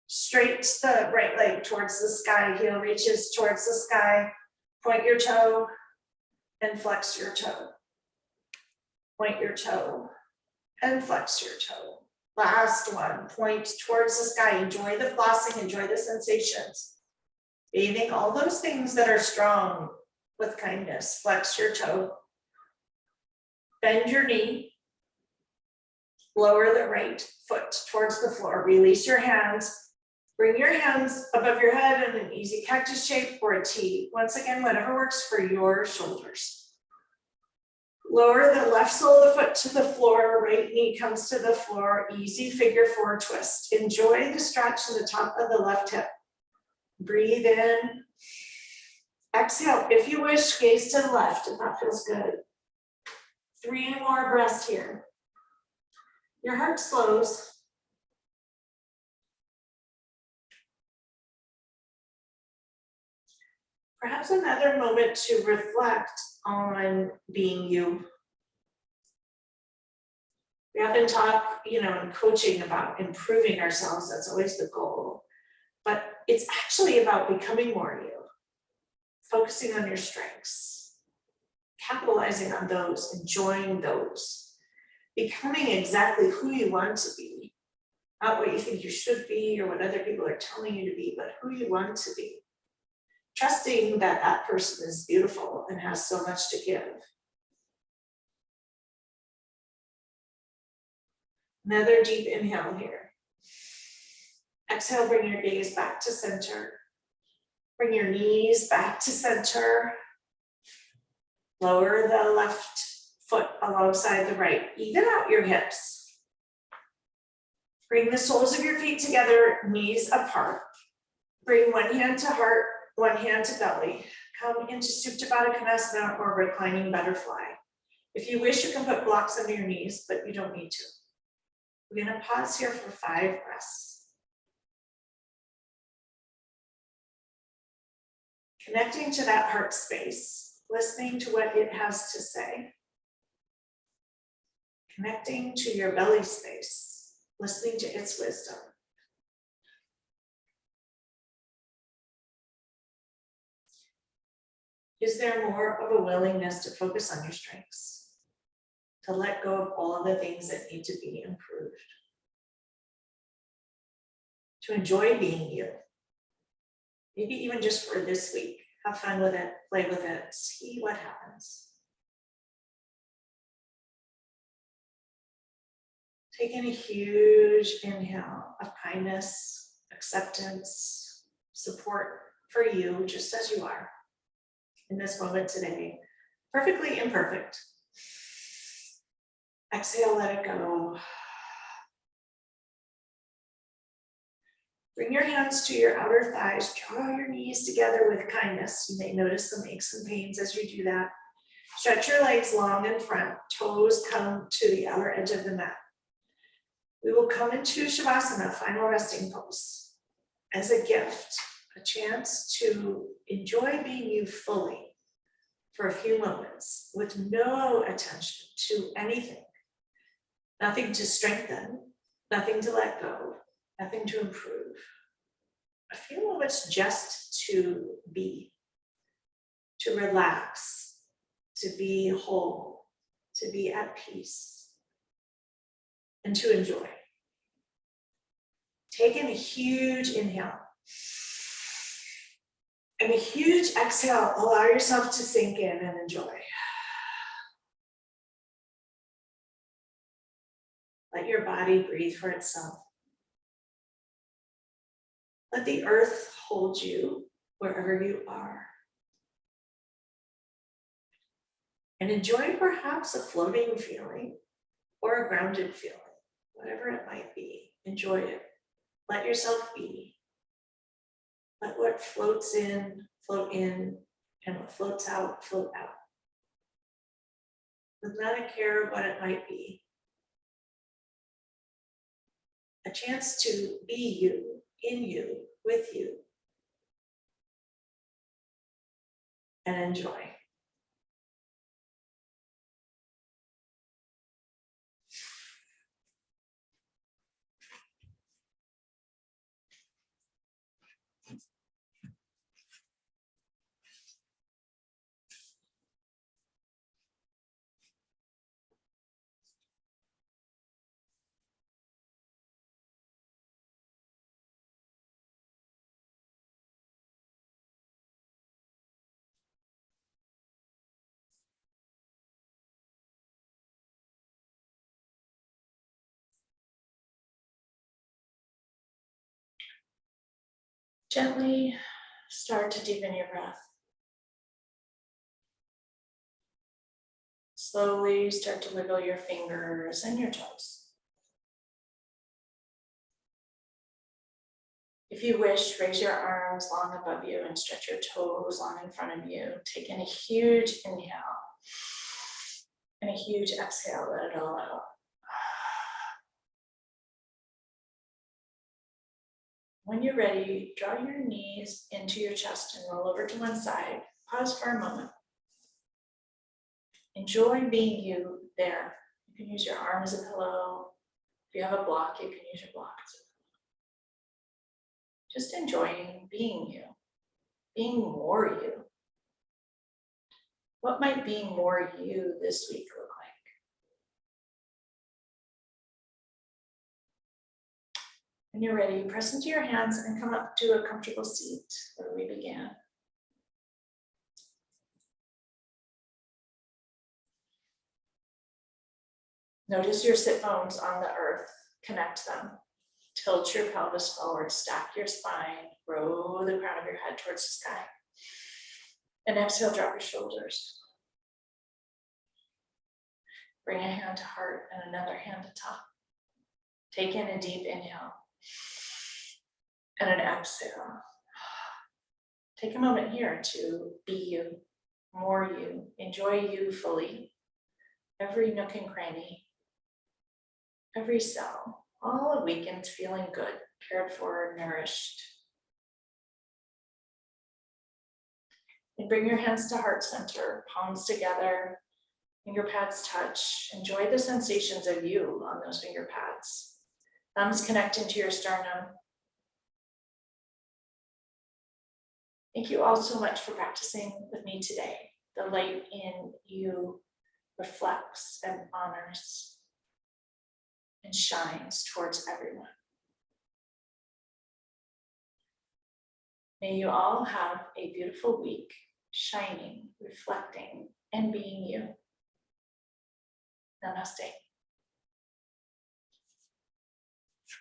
Speaker 3: Straight the right leg towards the sky, heel reaches towards the sky. Point your toe and flex your toe. Point your toe and flex your toe. Last one, point towards the sky. Enjoy the flossing, enjoy the sensations. Bathing all those things that are strong with kindness. Flex your toe. Bend your knee. Lower the right foot towards the floor. Release your hands. Bring your hands above your head in an easy cactus shape or a T. Once again, whatever works for your shoulders. Lower the left sole of the foot to the floor, right knee comes to the floor, easy figure four twist. Enjoy the stretch in the top of the left hip. Breathe in. Exhale, if you wish, gaze to the left if that feels good. 3 more breaths here. Your heart slows. Perhaps another moment to reflect on being you. We often talk, in coaching about improving ourselves. That's always the goal. But it's actually about becoming more you. Focusing on your strengths. Capitalizing on those, enjoying those. Becoming exactly who you want to be. Not what you think you should be or what other people are telling you to be, but who you want to be. Trusting that that person is beautiful and has so much to give. Another deep inhale here. Exhale, bring your gaze back to center. Bring your knees back to center. Lower the left foot alongside the right. Even out your hips. Bring the soles of your feet together, knees apart. Bring one hand to heart, one hand to belly. Come into Supta Konasana or reclining butterfly. If you wish, you can put blocks under your knees, but you don't need to. We're going to pause here for 5 breaths. Connecting to that heart space, listening to what it has to say. Connecting to your belly space, listening to its wisdom. Is there more of a willingness to focus on your strengths? To let go of all the things that need to be improved? To enjoy being you? Maybe even just for this week. Have fun with it, play with it, see what happens. Take in a huge inhale of kindness, acceptance, support for you just as you are in this moment today. Perfectly imperfect. Exhale, let it go. Bring your hands to your outer thighs. Draw your knees together with kindness. You may notice some aches and pains as you do that. Stretch your legs long in front. Toes come to the outer edge of the mat. We will come into Savasana, final resting pose, as a gift, a chance to enjoy being you fully for a few moments with no attention to anything. Nothing to strengthen, nothing to let go, nothing to improve. A few moments just to be, to relax, to be whole, to be at peace, and to enjoy. Take in a huge inhale. And a huge exhale. Allow yourself to sink in and enjoy. Let your body breathe for itself. Let the earth hold you wherever you are. And enjoy perhaps a floating feeling or a grounded feeling, whatever it might be. Enjoy it. Let yourself be. Let what floats in, and what floats out, float out. Without a care of what it might be. A chance to be you, in you, with you. And enjoy. Gently start to deepen your breath. Slowly start to wiggle your fingers and your toes.
Speaker 1: If you wish, raise your arms long above you and stretch your toes long in front of you. Take in a huge inhale and a huge exhale, let it all out. When you're ready, draw your knees into your chest and roll over to one side. Pause for a moment. Enjoy being you there. You can use your arm as a pillow. If you have a block, you can use your block as a pillow. Just enjoying being you, being more you. What might being more you this week look like? When you're ready, press into your hands and come up to a comfortable seat where we began. Notice your sit bones on the earth, connect them. Tilt your pelvis forward, stack your spine, roll the crown of your head towards the sky. And exhale, drop your shoulders. Bring a hand to heart and another hand to top. Take in a deep inhale and an exhale. Take a moment here to be you, more you, enjoy you fully. Every nook and cranny, every cell, all awakened, feeling good, cared for, nourished. And bring your hands to heart center, palms together, finger pads touch. Enjoy the sensations of you on those finger pads. Thumbs connect into your sternum. Thank you all so much for practicing with me today. The light in you reflects and honors and shines towards everyone. May you all have a beautiful week, shining, reflecting, and being you. Namaste.